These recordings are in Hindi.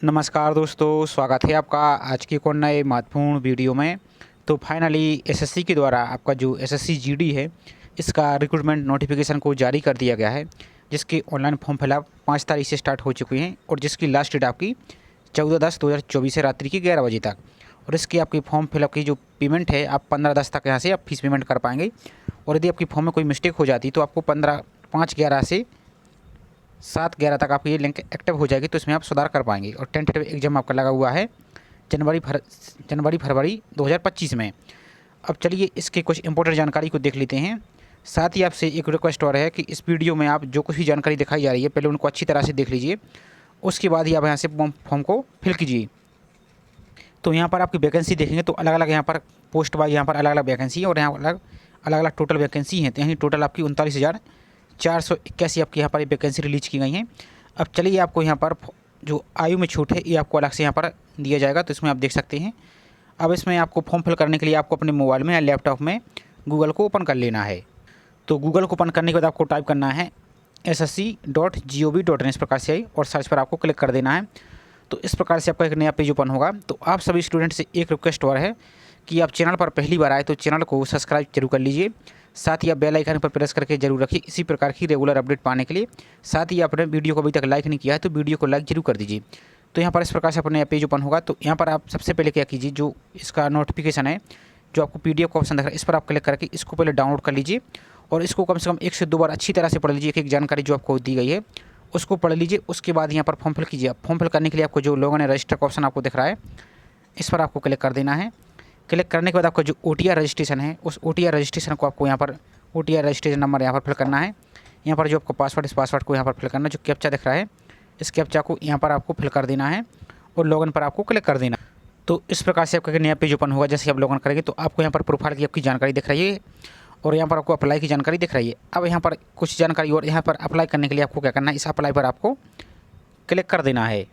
नमस्कार दोस्तों, स्वागत है आपका आज की एक और नए महत्वपूर्ण वीडियो में। तो फाइनली एसएससी के द्वारा आपका जो एसएससी जीडी है, इसका रिक्रूटमेंट नोटिफिकेशन को जारी कर दिया गया है, जिसके ऑनलाइन फॉर्म फिलअप 5 तारीख से स्टार्ट हो चुकी हैं और जिसकी लास्ट डेट आपकी 14/10/2024 से रात्रि की 11 बजे तक। और इसकी आपकी फॉर्म फिलअप की जो पेमेंट है, आप 15/10 तक यहाँ से आप फीस पेमेंट कर पाएंगे। और यदि आपकी फॉर्म में कोई मिस्टेक हो जाती तो आपको 5/11 से 7/11 तक आपकी ये लिंक एक्टिव हो जाएगी, तो इसमें आप सुधार कर पाएंगे। और टेंटेटिव एग्जाम आपका लगा हुआ है जनवरी फरवरी 2025 में। अब चलिए इसके कुछ इंपॉर्टेंट जानकारी को देख लेते हैं। साथ ही आपसे एक रिक्वेस्ट और है कि इस वीडियो में आप जो कुछ भी जानकारी दिखाई जा रही है, पहले उनको अच्छी तरह से देख लीजिए, उसके बाद ही आप यहाँ से फॉर्म को फिल कीजिए। तो यहाँ पर आपकी वैकेंसी देखेंगे तो अलग अलग यहाँ पर पोस्ट वाइज यहाँ पर अलग अलग वैकेंसी है और यहाँ अलग अलग टोटल वैकेंसी हैं। तो यहाँ टोटल आपकी 39,481 आपकी यहाँ पर वैकेंसी रिलीज की गई हैं। अब चलिए आपको यहाँ पर जो आयु में छूट है ये आपको अलग से यहाँ पर दिया जाएगा, तो इसमें आप देख सकते हैं। अब इसमें आपको फॉर्म फिल करने के लिए आपको अपने मोबाइल में या लैपटॉप में गूगल को ओपन कर लेना है। तो गूगल को ओपन करने के बाद आपको टाइप करना है ssc.gov.in, इस प्रकार से आई और सर्च पर आपको क्लिक कर देना है। तो इस प्रकार से आपका एक नया पेज ओपन होगा। तो आप सभी स्टूडेंट से एक रिक्वेस्ट और है कि आप चैनल पर पहली बार आए तो चैनल को सब्सक्राइब जरूर कर लीजिए। साथ ही आप बेल आइकन पर प्रेस करके जरूर रखिए इसी प्रकार की रेगुलर अपडेट पाने के लिए। साथ ही आपने वीडियो को अभी तक लाइक नहीं किया है तो वीडियो को लाइक जरूर कर दीजिए। तो यहाँ पर इस प्रकार से अपना नया पेज ओपन होगा। तो यहाँ पर आप सबसे पहले क्या कीजिए, जो इसका नोटिफिकेशन है, जो आपको PDF का ऑप्शन दिख रहा है, इस पर आप क्लिक करके इसको पहले डाउनलोड कर लीजिए और इसको कम से कम 1 से 2 बार अच्छी तरह से पढ़ लीजिए। एक जानकारी जो आपको दी गई है उसको पढ़ लीजिए। उसके बाद यहाँ पर फॉर्म फिल कीजिए। फॉर्म फिल करने के लिए आपको जो लॉगिन है रजिस्टर का ऑप्शन आपको दिख रहा है, इस पर आपको क्लिक कर देना है। क्लिक करने के बाद आपका जो OTR रजिस्ट्रेशन है, उस OTR रजिस्ट्रेशन को आपको यहाँ पर OTR रजिस्ट्रेशन नंबर यहाँ पर फिल करना है। यहाँ पर जो आपका पासवर्ड, इस पासवर्ड को यहाँ पर फिल करना है। जो कैप्चा दिख रहा है, इस कैप्चा को यहाँ पर आपको फिल कर देना है और लॉगिन पर आपको क्लिक कर देना। तो इस प्रकार से आपका नया पेज ओपन होगा। जैसे आप लॉगिन करेंगे तो आपको यहाँ पर प्रोफाइल की आपकी जानकारी दिख रही है और यहाँ पर आपको अप्लाई की जानकारी दिख रही है। अब यहाँ पर कुछ जानकारी और, यहाँ पर अप्लाई करने के लिए आपको क्या करना है, इस अप्लाई पर आपको क्लिक कर देना है।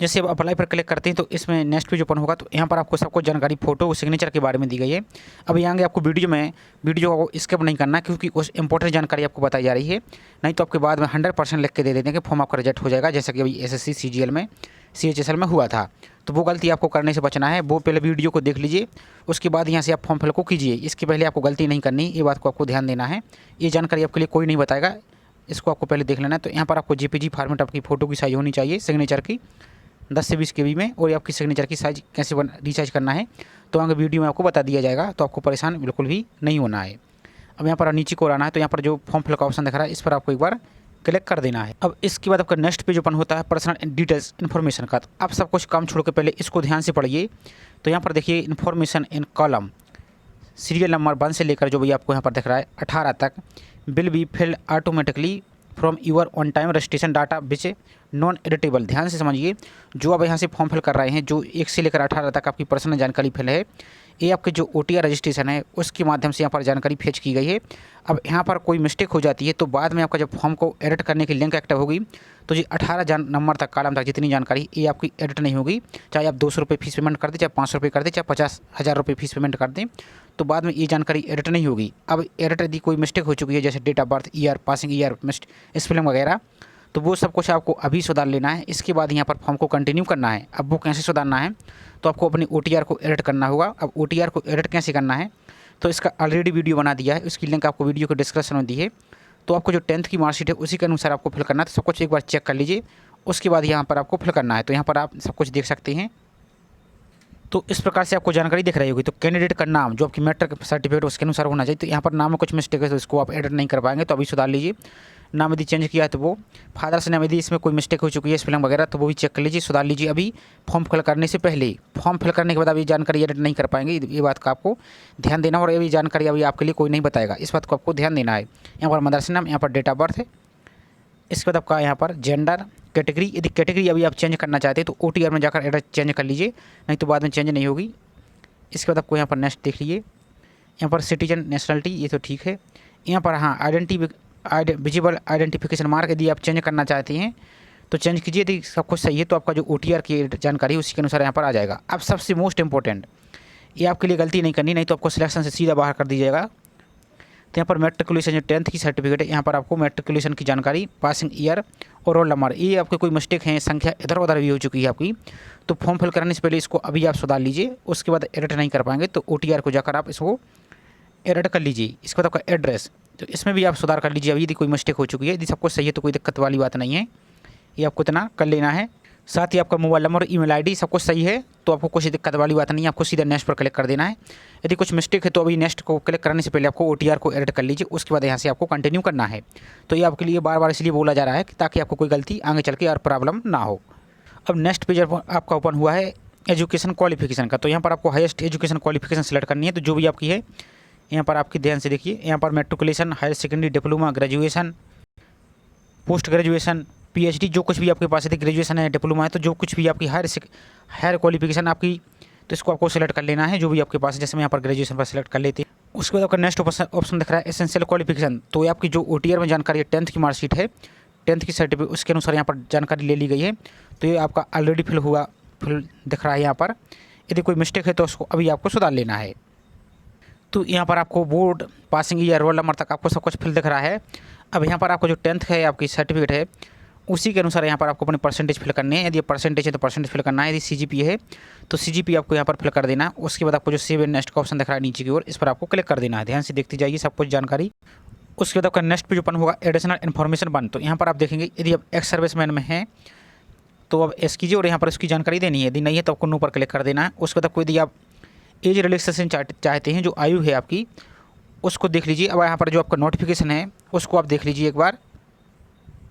जैसे आप अप्लाई पर क्लिक करते हैं तो इसमें नेक्स्ट पेज ओपन होगा। तो यहाँ पर आपको सबको जानकारी फोटो सिग्नेचर के बारे में दी गई है। अब यहाँ आपको वीडियो को स्किप नहीं करना, क्योंकि उस इंपॉर्टेंट जानकारी आपको बताई जा रही है। नहीं तो आपके बाद में 100% लिख के दे देते हैं कि फॉर्म आपका रिजेक्ट हो जाएगा, जैसा कि अभी SSC CGL में CHSL में हुआ था। तो वो गलती आपको करने से बचना है। वो पहले वीडियो को देख लीजिए, उसके बाद यहाँ से आप फॉर्म फिल को कीजिए। इसके पहले आपको गलती नहीं करनी, ये बात को आपको ध्यान देना है। ये जानकारी आपके लिए कोई नहीं बताएगा, इसको आपको पहले देख लेना है। तो यहाँ पर आपको JPG फॉर्मेट आपकी फ़ोटो की साइज़ होनी चाहिए सिग्नेचर की 10 से 20 KB में, और आपकी सिग्नेचर की साइज़ कैसे रिचार्ज करना है तो आगे वीडियो में आपको बता दिया जाएगा। तो आपको परेशान बिल्कुल भी नहीं होना है। अब यहाँ पर नीचे को आना है। तो यहाँ पर जो फॉर्म फिल का ऑप्शन दिख रहा है, इस पर आपको एक बार क्लिक कर देना है। अब इसके बाद आपका नेक्स्ट पेज ओपन होता है पर्सनल डिटेल्स इन्फॉर्मेशन का। तो आप सब कुछ काम छोड़ के पहले इसको ध्यान से पढ़िए। तो यहाँ पर देखिए information in column, serial number 1 से लेकर जो भी आपको यहाँ पर दिख रहा है 18 तक, will be filled automatically from you're on time registration data which non editable. ध्यान से समझिए, जो आप यहाँ से फॉर्म फिल कर रहे हैं, जो 1 से लेकर 18 तक आपकी पर्सनल जानकारी फिल है, ये आपके जो OTR रजिस्ट्रेशन है उसके माध्यम से यहाँ पर जानकारी फेच की गई है। अब यहाँ पर कोई मिस्टेक हो जाती है तो बाद में आपका जब फॉर्म को एडिट करने की लिंक एक्टिव होगी तो जी 18 नंबर तक कॉलम तक जितनी जानकारी ये आपकी एडिट नहीं होगी। चाहे आप 200 रुपये फीस पेमेंट कर दें, चाहे 500 रुपये कर दें, चाहे 50,000 रुपये फीस पेमेंट कर दें, तो बाद में ये जानकारी एडिट नहीं होगी। अब एडिट यदि कोई मिस्टेक हो चुकी है, जैसे date of birth, year, passing year, spelling वगैरह, तो वो सब कुछ आपको अभी सुधार लेना है। इसके बाद यहाँ पर फॉर्म को कंटिन्यू करना है। अब वो कैसे सुधारना है, तो आपको अपनी OTR को एडिट करना होगा। अब OTR को एडिट कैसे करना है, तो इसका ऑलरेडी वीडियो बना दिया है, उसकी लिंक आपको वीडियो के डिस्क्रिप्शन में दी है। तो आपको जो 10th की मार्कशीट है उसी के अनुसार आपको फिल करना है। तो सब कुछ एक बार चेक कर लीजिए, उसके बाद यहाँ पर आपको फिल करना है। तो यहाँ पर आप सब कुछ देख सकते हैं। तो इस प्रकार से आपको जानकारी दिख रही होगी। तो कैंडिडेट का नाम जो आपकी मैट्रिक सर्टिफिकेट उसके अनुसार होना चाहिए। तो यहाँ पर नाम में कुछ मिस्टेक है तो इसको आप एडिट नहीं कर पाएंगे, तो अभी सुधार लीजिए। नाम यदि चेंज किया है तो वो, फादर्स नेम यदि इसमें कोई मिस्टेक हो चुकी है स्पेलिंग वगैरह, तो वो भी चेक कर लीजिए, सुधार लीजिए अभी फॉर्म फिल करने से पहले। फॉर्म फिल करने के बाद अभी जानकारी एडिट नहीं कर पाएंगे, ये बात का आपको ध्यान देना। और ये जानकारी अभी आपके लिए कोई नहीं बताएगा, इस बात को आपको ध्यान देना है। यहाँ पर मदरसा नाम, यहाँ पर डेट ऑफ बर्थ है, इसके बाद आपका यहाँ पर जेंडर, कैटेगरी, यदि कैटेगरी अभी आप चेंज करना चाहते हैं तो OTR में जाकर एडिट चेंज कर लीजिए, नहीं तो बाद में चेंज नहीं होगी। इसके बाद आपको यहाँ पर नेक्स्ट देख लीजिए, यहाँ पर सिटीजन नेशनलिटी, ये तो ठीक है। यहाँ पर हाँ विजिबल आइडेंटिफिकेशन मार्क यदि आप चेंज करना चाहते हैं तो चेंज कीजिए। यदि सब कुछ सही है तो आपका जो OTR की जानकारी है उसी के अनुसार यहाँ पर आ जाएगा। अब सबसे मोस्ट इंपॉर्टेंट, ये आपके लिए गलती नहीं करनी, नहीं तो आपको सिलेक्शन से सीधा बाहर कर दीजिएगा। तो यहाँ पर मैट्रिकुलेशन जो 10th की सर्टिफिकेट है, यहाँ पर आपको मैट्रिकुलेशन की जानकारी, पासिंग ईयर और रोल नंबर, ये आपके कोई मिस्टेक है, संख्या इधर उधर भी हो चुकी है आपकी, तो फॉर्म फिल कराने से पहले इसको अभी आप सुधार लीजिए। उसके बाद एडिट नहीं कर पाएंगे तो OTR को जाकर आप इसको एडिट कर लीजिए। इसके बाद आपका एड्रेस, तो इसमें भी आप सुधार कर लीजिए। अभी यदि कोई मिस्टेक हो चुकी है, यदि सब कुछ सही है तो कोई दिक्कत वाली बात नहीं है, ये आपको इतना कर लेना है। साथ ही आपका मोबाइल नंबर और ईमेल आईडी सब कुछ सही है तो आपको कुछ दिक्कत वाली बात नहीं है, आपको सीधा नेक्स्ट पर क्लिक कर देना है। यदि कुछ मिस्टेक है तो अभी नेक्स्ट को क्लिक करने से पहले आपको OTR को एडिट कर लीजिए, उसके बाद यहाँ से आपको कंटिन्यू करना है। तो ये आपके लिए बार बार इसलिए बोला जा रहा है कि ताकि आपको कोई गलती आगे चल के और प्रॉब्लम ना हो। अब नेक्स्ट पेज आपका ओपन हुआ है एजुकेशन क्वालिफिकेशन का, तो यहाँ पर आपको हाईएस्ट एजुकेशन क्वालिफिकेशन सेलेक्ट करनी है। तो जो भी आपकी है यहाँ पर आपकी ध्यान से देखिए, यहाँ पर matriculation, higher secondary, diploma, graduation, post graduation, PhD, जो कुछ भी आपके पास है, ग्रेजुएशन है, डिप्लोमा है, तो जो कुछ भी आपकी हायर क्वालिफिकेशन आपकी, तो इसको आपको सेलेक्ट कर लेना है जो भी आपके पास है। जैसे मैं यहाँ पर ग्रेजुएशन पर सेलेक्ट कर लेते हैं। उसके बाद आपका नेक्स्ट ऑप्शन दिख रहा है एसेंशियल क्वालिफिकेशन, तो ये आपकी जो OTR में जानकारी है, 10th की मार्कशीट है, 10th की सर्टिफिकेट, उसके अनुसार यहाँ पर जानकारी ले ली गई है। तो ये आपका ऑलरेडी फिल दिख रहा है यहाँ पर। यदि कोई मिस्टेक है तो उसको अभी आपको सुधार लेना है। तो यहाँ पर आपको board, passing year, roll number तक आपको सब कुछ फिल दिख रहा है। अब यहाँ पर आपको जो 10th है आपकी सर्टिफिकेट है, उसी के अनुसार यहाँ पर आपको अपनी परसेंटेज फिल करनी है। यदि परसेंटेज है तो परसेंटेज फिल करना है, यदि CGPA है तो CGPA आपको यहाँ पर फिल कर देना है। उसके बाद आपको जो सेव एंड नेक्स्ट का ऑप्शन दिख रहा है नीचे की ओर, इस पर आपको क्लिक कर देना है। ध्यान से देखती जाइए सब कुछ जानकारी। उसके बाद आपका नेक्स्ट पेज ओपन होगा एडिशनल इन्फॉर्मेशन 1, तो यहाँ पर आप देखेंगे यदि आप एक्स सर्विसमैन में हैं तो अब एस कीजिए और यहाँ पर उसकी जानकारी देनी है। यदि नहीं है तो आपको नो पर क्लिक कर देना है। उसके बाद आपको यदि आप एज रिलैक्सेशन चाहते हैं, जो आयु है आपकी, उसको देख लीजिए। अब यहाँ पर जो आपका नोटिफिकेशन है उसको आप देख लीजिए एक बार।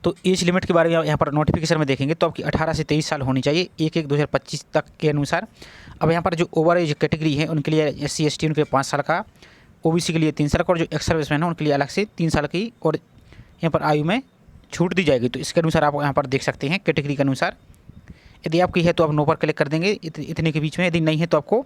तो एज लिमिट के बारे में यहाँ पर नोटिफिकेशन में देखेंगे तो आपकी 18 से 23 साल होनी चाहिए 1/1/2025 तक के अनुसार। अब यहाँ पर जो ओवर एज कैटेगरी है उनके लिए SC ST उनके 5 साल का, OBC के लिए 3 साल का, और जो एक्स सर्विसमैन है उनके लिए अलग से 3 साल की और यहाँ पर आयु में छूट दी जाएगी। तो इसके अनुसार आप यहाँ पर देख सकते हैं कैटेगरी के अनुसार। यदि आपकी है तो आप नो पर क्लिक कर देंगे इतने के बीच में, यदि नहीं है तो आपको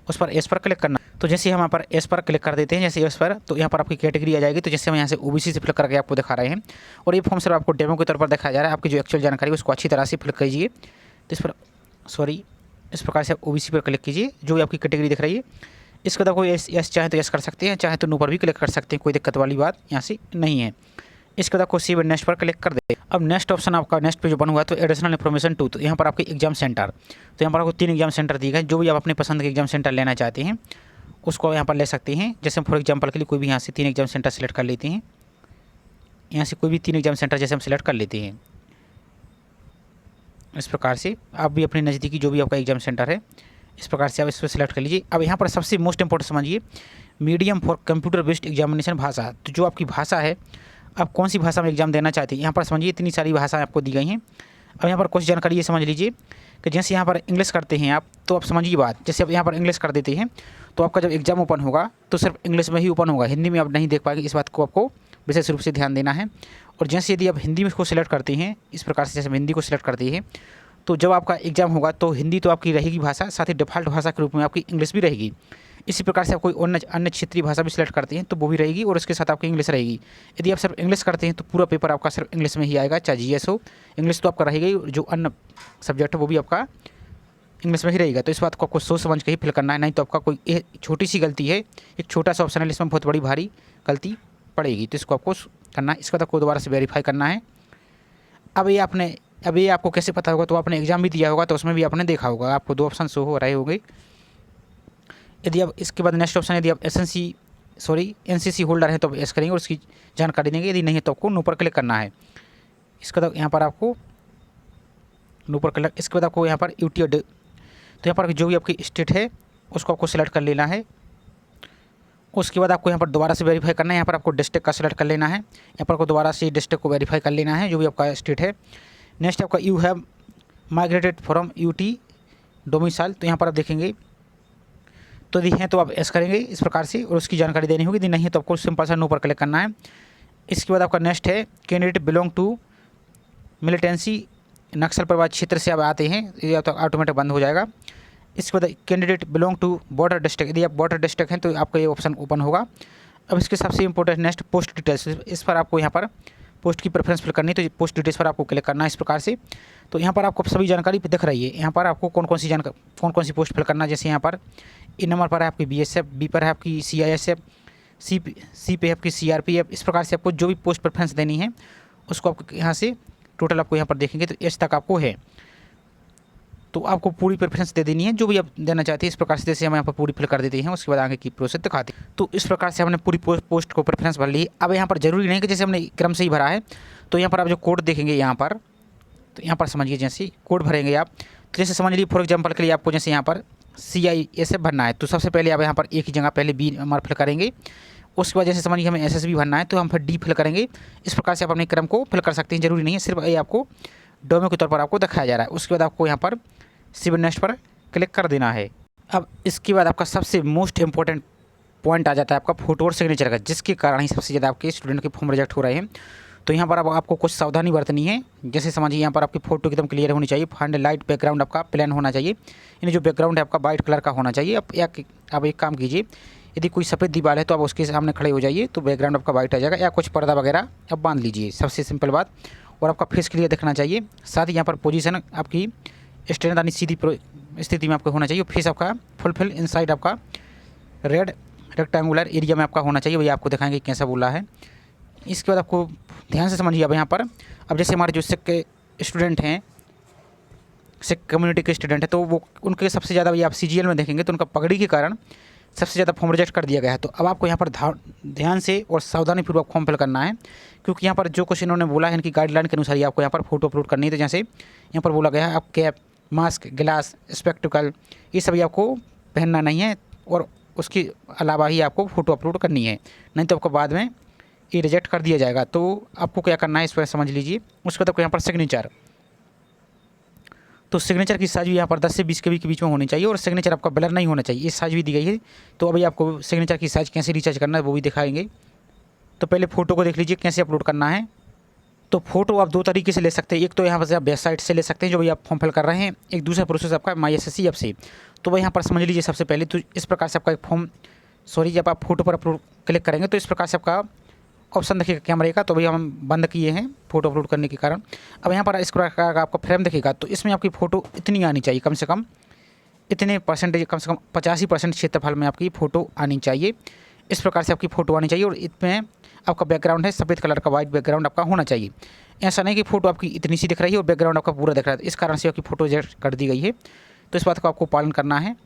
उस पर एस पर क्लिक करना। तो जैसे हम यहाँ पर एस पर क्लिक कर देते हैं, जैसे एस पर, तो यहाँ पर आपकी कैटेगरी आ जाएगी। तो जैसे हम यहाँ से OBC से फिल करके आपको दिखा रहे हैं और ये फॉर्म सिर्फ आपको डेमो के तौर पर दिखाया जा रहा है। आपकी जो एक्चुअल जानकारी है उसको अच्छी तरह से फिल कीजिए। तो इस पर इस प्रकार से आप OBC पर क्लिक कीजिए, जो भी आपकी कैटेगरी दिख रही है। इसके बाद कोई यस चाहे तो यस कर सकते हैं, चाहे तो नो पर भी क्लिक कर सकते हैं, कोई दिक्कत वाली बात यहाँ से नहीं है। इसके बाद आपको सेव एंड नेक्स्ट पर क्लिक कर दे। अब नेक्स्ट ऑप्शन आपका नेक्स्ट पेज ओपन हुआ तो एडिशनल इन्फॉर्मेशन 2, तो यहाँ पर आपके एग्जाम सेंटर, तो यहाँ पर आपको 3 एग्जाम सेंटर दिए गए। जो भी आप अपने पसंद के एग्जाम सेंटर लेना चाहते हैं उसको यहाँ पर ले सकते हैं। जैसे फॉर एग्जाम्पल के लिए कोई भी यहाँ से 3 एग्जाम सेंटर सेलेक्ट कर लेते हैं। यहाँ से कोई भी 3 एग्जाम सेंटर जैसे हम सेलेक्ट कर लेते हैं। इस प्रकार से आप भी अपने नज़दीकी जो भी आपका एग्जाम सेंटर है, इस प्रकार से आप इस पर सेलेक्ट कर लीजिए। अब यहाँ पर सबसे मोस्ट इंपॉर्टेंट समझिए, medium for computer based examination भाषा, तो जो आपकी भाषा है, आप कौन सी भाषा में एग्जाम देना चाहते हैं। यहाँ पर समझिए इतनी सारी भाषाएं आपको दी गई हैं। अब यहाँ पर कुछ जानकारी ये समझ लीजिए कि जैसे यहाँ पर इंग्लिश करते हैं आप, तो आप समझिए बात, जैसे आप यहाँ पर इंग्लिश कर देते हैं तो आपका जब एग्जाम ओपन होगा तो सिर्फ इंग्लिश में ही ओपन होगा, हिंदी में आप नहीं देख पाएंगे। इस बात को आपको विशेष रूप से ध्यान देना है। और जैसे यदि आप हिंदी में इसको सिलेक्ट करते हैं, इस प्रकार से जैसे हम हिंदी को सिलेक्ट करते हैं, तो जब आपका एग्जाम होगा तो हिंदी तो आपकी रहेगी भाषा, साथ ही डिफ़ॉल्ट भाषा के रूप में आपकी इंग्लिश भी रहेगी। इसी प्रकार से आप कोई अन्य क्षेत्रीय भाषा भी सिलेक्ट करते हैं तो वो भी रहेगी और उसके साथ आपकी इंग्लिश रहेगी। यदि आप सिर्फ इंग्लिश करते हैं तो पूरा पेपर आपका सिर्फ इंग्लिश में ही आएगा, चाहे GS हो, इंग्लिश तो आपका रहेगा ही, जो अन्य सब्जेक्ट है वो भी आपका इंग्लिश में ही रहेगा। तो इस बात को आपको सोच समझ के ही फिल करना है, नहीं तो आपका कोई छोटी सी गलती है, एक छोटा सा ऑप्शन है, इसमें बहुत बड़ी भारी गलती पड़ेगी। तो इसको आपको करना है। इसके बाद आपको दोबारा से वेरीफाई करना है। अब ये आपको कैसे पता होगा, तो आपने एग्जाम भी दिया होगा तो उसमें भी आपने देखा होगा, आपको 2 ऑप्शन शो हो रहे होंगे। यदि आप इसके बाद नेक्स्ट ऑप्शन, यदि आप NCC होल्डर है तो आप एस करेंगे और उसकी जानकारी देंगे। यदि नहीं है तो आपको नो पर क्लिक करना है। इसके बाद यहाँ पर आपको नो पर क्लिक, इसके बाद आपको यहाँ पर UT, तो यहाँ पर जो भी आपकी स्टेट है उसको आपको सिलेक्ट कर लेना है। उसके बाद आपको यहाँ पर दोबारा से वेरीफाई करना है। यहाँ पर आपको डिस्ट्रिक्ट का सिलेक्ट कर लेना है। यहाँ पर आपको दोबारा से डिस्ट्रिक्ट को वेरीफाई कर लेना है, जो भी आपका स्टेट है। नेक्स्ट आपका you have migrated from UT domicile, तो यहाँ पर आप देखेंगे तो यदि हैं तो आप एस करेंगे इस प्रकार से और उसकी जानकारी देनी होगी। यदि नहीं है तो आपको सिंपल सा नो पर क्लिक करना है। इसके बाद आपका नेक्स्ट है कैंडिडेट बिलोंग टू मिलिटेंसी, नक्सल प्रभावित क्षेत्र से आप आते हैं, ये तो ऑटोमेटिक बंद हो जाएगा। इसके बाद candidate belong to border district, यदि आप बॉर्डर डिस्ट्रिक्ट हैं तो आपका ये ऑप्शन ओपन होगा। अब इसके सबसे इंपॉर्टेंट नेक्स्ट पोस्ट डिटेल्स, इस पर आपको यहाँ पर पोस्ट की प्रेफरेंस फिल करनी है, तो पोस्ट डिटेल्स पर आपको क्लिक करना है इस प्रकार से। तो यहाँ पर आपको सभी जानकारी दिख रही है। यहाँ पर आपको कौन कौन सी पोस्ट फिल करना है। जैसे यहाँ पर इन नंबर पर है आपकी BSF, बी पर है आपकी CISF, CPF की CRPF, इस प्रकार से आपको जो भी पोस्ट प्रेफरेंस देनी है उसको आपको यहाँ से टोटल आपको यहाँ पर देखेंगे तो एच तक आपको है, तो आपको पूरी प्रेफरेंस दे देनी है जो भी आप देना चाहते हैं। इस प्रकार से जैसे हम यहाँ पर पूरी फिल कर देते हैं, उसके बाद आगे की प्रोसेस दिखाते हैं। तो इस प्रकार से हमने पूरी पोस्ट को प्रेफरेंस भर ली। अब यहाँ पर जरूरी नहीं कि जैसे हमने क्रम से ही भरा है, तो यहाँ पर आप जो कोड देखेंगे यहाँ पर, तो यहाँ पर समझिए जैसे कोड भरेंगे आप, तो जैसे समझ लीजिए फॉर एग्जाम्पल के लिए आपको जैसे यहाँ पर CISF भरना है, तो सबसे पहले आप यहाँ पर एक ही जगह पहले B नंबर फिल करेंगे। उसके बाद जैसे समझिए हमें SSB भरना है तो हम फिर D फिल करेंगे। इस प्रकार से आप अपने क्रम को फिल कर सकते हैं, जरूरी नहीं है, सिर्फ ये आपको डेमो के तौर पर आपको दिखाया जा रहा है। उसके बाद आपको यहाँ पर सिविल नेक्स्ट पर क्लिक कर देना है। अब इसके बाद आपका सबसे मोस्ट इंपॉर्टेंट पॉइंट आ जाता है आपका फोटो और सिग्नेचर का, जिसके कारण ही सबसे ज़्यादा आपके स्टूडेंट के फॉर्म रिजेक्ट हो रहे हैं। तो यहाँ पर अब आपको कुछ सावधानी बरतनी है। जैसे समझिए यहाँ पर आपकी फ़ोटो एकदम क्लियर होनी चाहिए, फाइंड लाइट बैकग्राउंड आपका प्लेन होना चाहिए, यानी जो बैकग्राउंड है आपका वाइट कलर का होना चाहिए। आप एक काम कीजिए, यदि कोई सफ़ेद दीवार है तो आप उसके सामने खड़े हो जाइए, तो बैकग्राउंड आपका वाइट आ जाएगा, या कुछ पर्दा वगैरह आप बांध लीजिए, सबसे सिंपल बात। और आपका फेस क्लियर दिखना चाहिए। साथ ही यहाँ पर पोजीशन आपकी स्टैंड यानी सीधी स्थिति में आपको होना चाहिए। फेस आपका फुलफिल इनसाइड आपका रेड रेक्टेंगुलर एरिया में आपका होना चाहिए, वही आपको दिखाएंगे कैसा बोला है। इसके बाद आपको ध्यान से समझिए। अब यहाँ पर अब जैसे हमारे जो सिख के स्टूडेंट हैं, सिख कम्युनिटी के स्टूडेंट हैं, तो वो उनके सबसे ज़्यादा ये आप CGL में देखेंगे तो उनका पगड़ी के कारण सबसे ज़्यादा फॉर्म रिजेक्ट कर दिया गया है। तो अब आपको यहाँ पर ध्यान से और सावधानीपूर्वक फॉर्म फिल करना है, क्योंकि यहाँ पर जो कुछ इन्होंने बोला है इनकी गाइडलाइन के अनुसार ही आपको यहाँ पर फोटो अपलोड करनी है। तो जैसे यहाँ पर बोला गया है आप कैप, मास्क, ग्लास, स्पेक्टिकल, ये सभी आपको पहनना नहीं है, और उसके अलावा ही आपको फ़ोटो अपलोड करनी है, नहीं तो आपको बाद में ये रिजेक्ट कर दिया जाएगा। तो आपको क्या करना है इस पर समझ लीजिए। उसके बाद आपको यहाँ पर सिग्नेचर, तो सिग्नेचर की साइज भी यहाँ पर 10 से 20 KB के बीच में होनी चाहिए, और सिग्नेचर आपका ब्लर नहीं होना चाहिए, ये साइज भी दी गई है। तो अभी आपको सिग्नेचर की साइज कैसे रिचार्ज करना है वो भी दिखाएंगे। तो पहले फ़ोटो को देख लीजिए कैसे अपलोड करना है। तो फ़ोटो आप दो तरीके से ले सकते हैं, एक तो यहाँ पर से आप वेबसाइट से ले सकते हैं जो भी आप फॉर्म फिल कर रहे हैं, एक दूसरा प्रोसेस आपका MySSC ऐप से। तो वह यहाँ पर समझ लीजिए सबसे पहले तो इस प्रकार से आपका एक फॉर्म, जब आप फोटो पर अपलोड क्लिक करेंगे तो इस प्रकार से आपका ऑप्शन देखिएगा कैमरे का, तो भैया हम बंद किए हैं फ़ोटो अपलोड करने के कारण। अब यहाँ पर इस प्रकार का आपका फ्रेम दिखेगा, तो इसमें आपकी फ़ोटो इतनी आनी चाहिए, कम से कम इतने परसेंटेज, कम से कम 85% क्षेत्रफल में आपकी फ़ोटो आनी चाहिए। इस प्रकार से आपकी फ़ोटो आनी चाहिए, और इसमें आपका बैकग्राउंड है सफ़ेद कलर का, वाइट बैकग्राउंड आपका होना चाहिए। ऐसा नहीं कि फ़ोटो आपकी इतनी सी दिख रही है और बैकग्राउंड आपका पूरा दिख रहा है, इस कारण से आपकी फ़ोटो रिजेक्ट कर दी गई है। तो इस बात को आपको पालन करना है।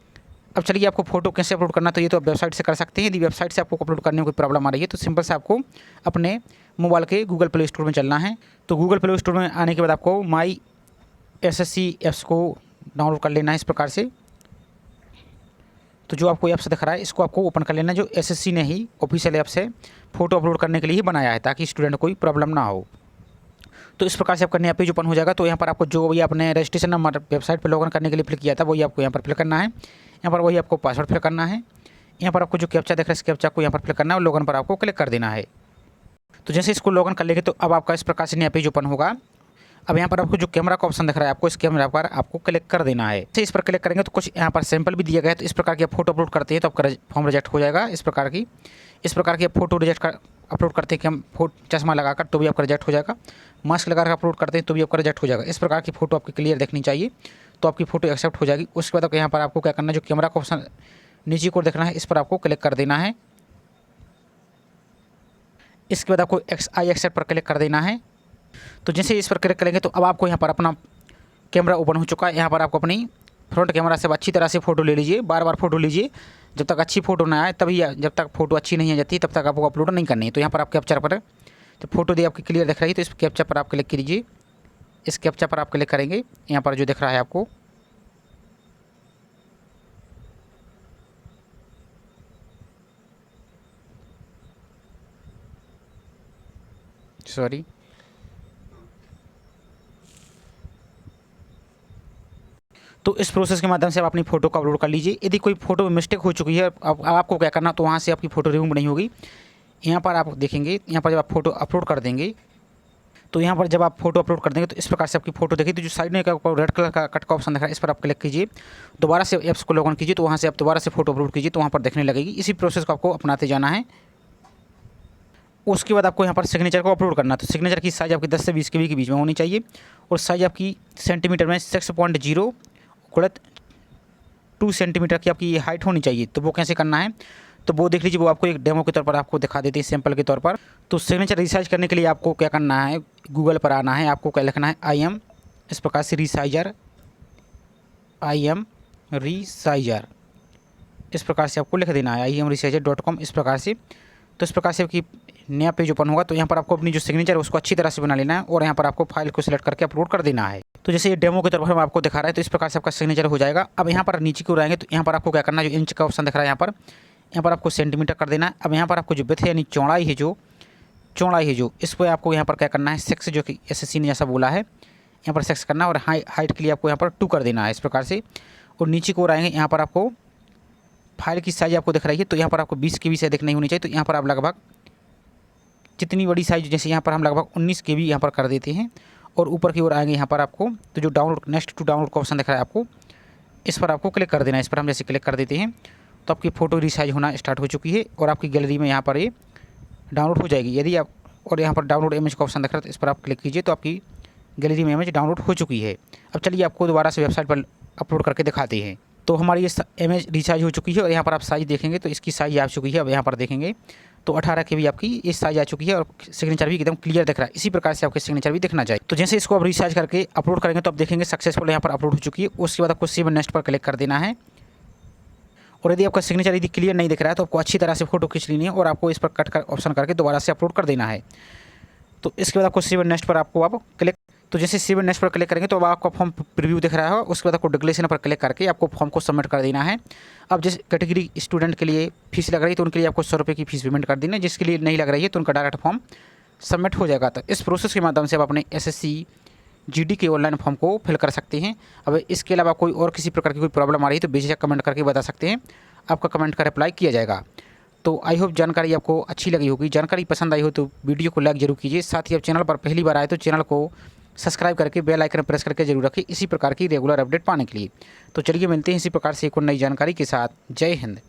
अब चलिए आपको फ़ोटो कैसे अपलोड करना है, तो ये तो आप वेबसाइट से कर सकते हैं। यदि वेबसाइट से आपको अपलोड करने में कोई प्रॉब्लम आ रही है तो सिंपल से आपको अपने मोबाइल के गूगल प्ले स्टोर में चलना है। तो गूगल प्ले स्टोर में आने के बाद आपको MySSC ऐप्स को डाउनलोड कर लेना है इस प्रकार से। तो जो आपको ऐप्स दिख रहा है इसको आपको ओपन कर लेना है, जो SSC ने ही ऑफिशियल ऐप्स है फ़ोटो अपलोड करने के लिए ही बनाया है, ताकि स्टूडेंट को कोई प्रॉब्लम ना हो। तो इस प्रकार से आपका नया पेज ओपन हो जाएगा। तो यहाँ पर आपको जो भी आपने रजिस्ट्रेशन नंबर वेबसाइट पर लॉगिन करने के लिए फिल किया था वही आपको यहाँ पर फिल करना है। यहाँ पर वही आपको पासवर्ड फिल करना है। यहाँ पर आपको जो कैप्चा दिख रहा है इस कैप्चा को यहाँ पर फिल करना है और लॉगिन पर आपको क्लिक कर देना है। तो जैसे इसको लॉगिन कर लेंगे तो अब आपका इस प्रकार से नया पेज ओपन होगा। अब यहाँ पर आपको जो कैमरा का ऑप्शन दिख रहा है आपको इस कैमरा पर आपको क्लिक कर देना है। इस पर क्लिक करेंगे तो कुछ यहाँ पर सैंपल भी दिया गया है। तो इस प्रकार की आप फोटो अपलोड करते हैं तो आपका फॉर्म रिजेक्ट हो जाएगा। इस प्रकार की आप फोटो अपलोड करते हैं कि हम चश्मा लगाकर तो भी आपका रिजेक्ट हो जाएगा। मास्क लगाकर अपलोड करते हैं तो भी आपका रिजेक्ट हो जाएगा। इस प्रकार की फ़ोटो आपकी क्लियर देखनी चाहिए तो आपकी फ़ोटो एक्सेप्ट हो जाएगी। उसके बाद यहाँ पर आपको क्या करना है, जो कैमरा का ऑप्शन नीचे को देखना है इस पर आपको क्लिक कर देना है। इसके बाद आपको आई एक्सेप्ट पर क्लिक कर देना है। तो जैसे इस पर क्लिक करेंगे तो अब आपको यहाँ पर अपना कैमरा ओपन हो चुका है। यहाँ पर आपको अपनी फ्रंट कैमरा से अच्छी तरह से फ़ोटो ले लीजिए, बार बार फ़ोटो लीजिए जब तक अच्छी फ़ोटो ना आए, तभी जब तक फ़ोटो अच्छी नहीं आ जाती तब तक आपको अपलोड नहीं करनी है। तो यहाँ पर आप कैप्चर पर जब फ़ोटो दी आपकी क्लियर दिख रही है तो इस कैप्चर पर आप क्लिक कीजिए। इस कैप्चर पर आप क्लिक करेंगे, यहाँ पर जो दिख रहा है आपको सॉरी तो इस प्रोसेस के माध्यम से आप अपनी फ़ोटो को अपलोड कर लीजिए। यदि कोई फ़ोटो में मिस्टेक हो चुकी है अब आपको क्या करना, तो वहाँ से आपकी फ़ोटो रिमूव नहीं होगी। यहाँ पर आप देखेंगे, यहाँ पर जब आप फ़ोटो अपलोड कर देंगे तो यहाँ पर जब आप फ़ोटो अपलोड कर देंगे तो इस प्रकार से आपकी फ़ोटो देखिए। तो जो साइड में रेड कलर का कट का ऑप्शन दिख रहा है इस पर आप क्लिक कीजिए, दोबारा से ऐप्स को लॉगिन कीजिए, तो वहाँ से आप दोबारा से फ़ोटो अपलोड कीजिए तो वहाँ पर देखने लगेगी। इसी प्रोसेस को आपको अपनाते जाना है। उसके बाद आपको यहाँ पर सिग्नेचर को अपलोड करना है। तो सिग्नेचर की साइज़ आपकी 10 से 20 KB के बीच में होनी चाहिए और साइज़ आपकी सेंटीमीटर में 6.0 गुणित 2 सेंटीमीटर की आपकी हाइट होनी चाहिए। तो वो कैसे करना है, तो वो देख लीजिए, वो आपको एक डेमो के तौर पर आपको दिखा देते हैं, सैंपल के तौर पर। तो सिग्नेचर रिसाइज करने के लिए आपको क्या करना है, गूगल पर आना है, आपको क्या लिखना है, IM इस प्रकार से रिसाइजर, IM रिसाइजर इस प्रकार से आपको लिख देना है, imresearcher.com इस प्रकार से। तो इस प्रकार से आपकी नया पेज ओपन होगा। तो यहाँ पर आपको अपनी जो सिग्नेचर है उसको अच्छी तरह से बना लेना है और यहाँ पर आपको फाइल को सिलेक्ट करके अपलोड कर देना है। तो जैसे ये डेमो की तरफ हम आपको दिखा रहे हैं, तो इस प्रकार से आपका सिग्नेचर हो जाएगा। अब यहाँ पर नीचे की ओर आएंगे तो यहाँ पर आपको क्या करना है, जो इंच का ऑप्शन दिख रहा है यहाँ पर आपको सेंटीमीटर कर देना है। अब यहाँ पर आपको जो विड्थ है यानी चौड़ाई है जो इस पर आपको यहाँ पर क्या करना है, 6 जो कि SSC ने जैसा बोला है यहाँ पर 6 करना है और हाइट के लिए आपको यहाँ पर 2 कर देना है इस प्रकार से। और नीचे की ओर आएंगे, यहाँ पर आपको फाइल की साइज़ आपको दिख रही है, तो यहाँ पर आपको 20 KB से अधिक नहीं होनी चाहिए। तो यहाँ पर आप लगभग जितनी बड़ी साइज़, जैसे यहाँ पर हम लगभग 19 KB यहाँ पर कर देते हैं। और ऊपर की ओर आएंगे यहाँ पर आपको तो जो डाउनलोड नेक्स्ट टू डाउनलोड का ऑप्शन दिख रहा है आपको, इस पर आपको क्लिक कर देना है। इस पर हम जैसे क्लिक कर देते हैं तो आपकी फ़ोटो रिसाइज होना स्टार्ट हो चुकी है और आपकी गैलरी में यहाँ पर ये डाउनलोड हो जाएगी। यदि आप और यहाँ पर डाउनलोड इमेज का ऑप्शन दिख रहा है, तो इस पर आप क्लिक कीजिए तो आपकी गैलरी में इमेज डाउनलोड हो चुकी है। अब चलिए आपको दोबारा से वेबसाइट पर अपलोड करके दिखाते हैं। तो हमारी ये इमेज रिचार्ज हो चुकी है और यहाँ पर आप साइज़ देखेंगे तो इसकी साइज़ आ चुकी है। अब यहाँ पर देखेंगे तो 18 KB आपकी ये साइज़ आ चुकी है और सिग्नेचर भी एकदम क्लियर दिख रहा है। इसी प्रकार से आपके सिग्नेचर भी दिखना चाहिए। तो जैसे इसको आप रिचार्ज करके अपलोड करेंगे तो आप देखेंगे सक्सेसफुल यहाँ पर अपलोड हो चुकी है। उसके बाद आपको सेव नेक्स्ट पर क्लिक कर देना है। और यदि आपका सिग्नेचर यदि क्लियर नहीं दिख रहा है तो आपको अच्छी तरह से फोटो खींच लेनी है और आपको इस पर कट कर ऑप्शन करके दोबारा से अपलोड कर देना है। तो इसके बाद आपको सेव नेक्स्ट पर आपको आप क्लिक, तो जैसे सेव नेक्स्ट पर क्लिक करेंगे तो अब आपका फॉर्म प्रीव्यू दिख रहा है। उसके बाद आपको डिक्लेरेशन पर क्लिक करके आपको फॉर्म को सबमिट कर देना है। अब जिस कैटेगरी स्टूडेंट के लिए फीस लग रही है तो उनके लिए आपको 100 रुपये की फीस पेमेंट कर देनी है। जिसके लिए नहीं लग रही है तो उनका डायरेक्ट फॉर्म सबमिट हो जाएगा। तो इस प्रोसेस के माध्यम से आप अपने SSC GD के ऑनलाइन फॉर्म को फिल कर सकते हैं। अब इसके अलावा कोई और किसी प्रकार की कोई प्रॉब्लम आ रही है तो बेझिझक कमेंट करके बता सकते हैं, आपका कमेंट का रिप्लाई किया जाएगा। तो आई होप जानकारी आपको अच्छी लगी होगी। जानकारी पसंद आई हो तो वीडियो को लाइक जरूर कीजिए। साथ ही आप चैनल पर पहली बार आए तो चैनल को सब्सक्राइब करके बेल आइकन प्रेस करके जरूर रखिए इसी प्रकार की रेगुलर अपडेट पाने के लिए। तो चलिए मिलते हैं इसी प्रकार से एक और नई जानकारी के साथ। जय हिंद।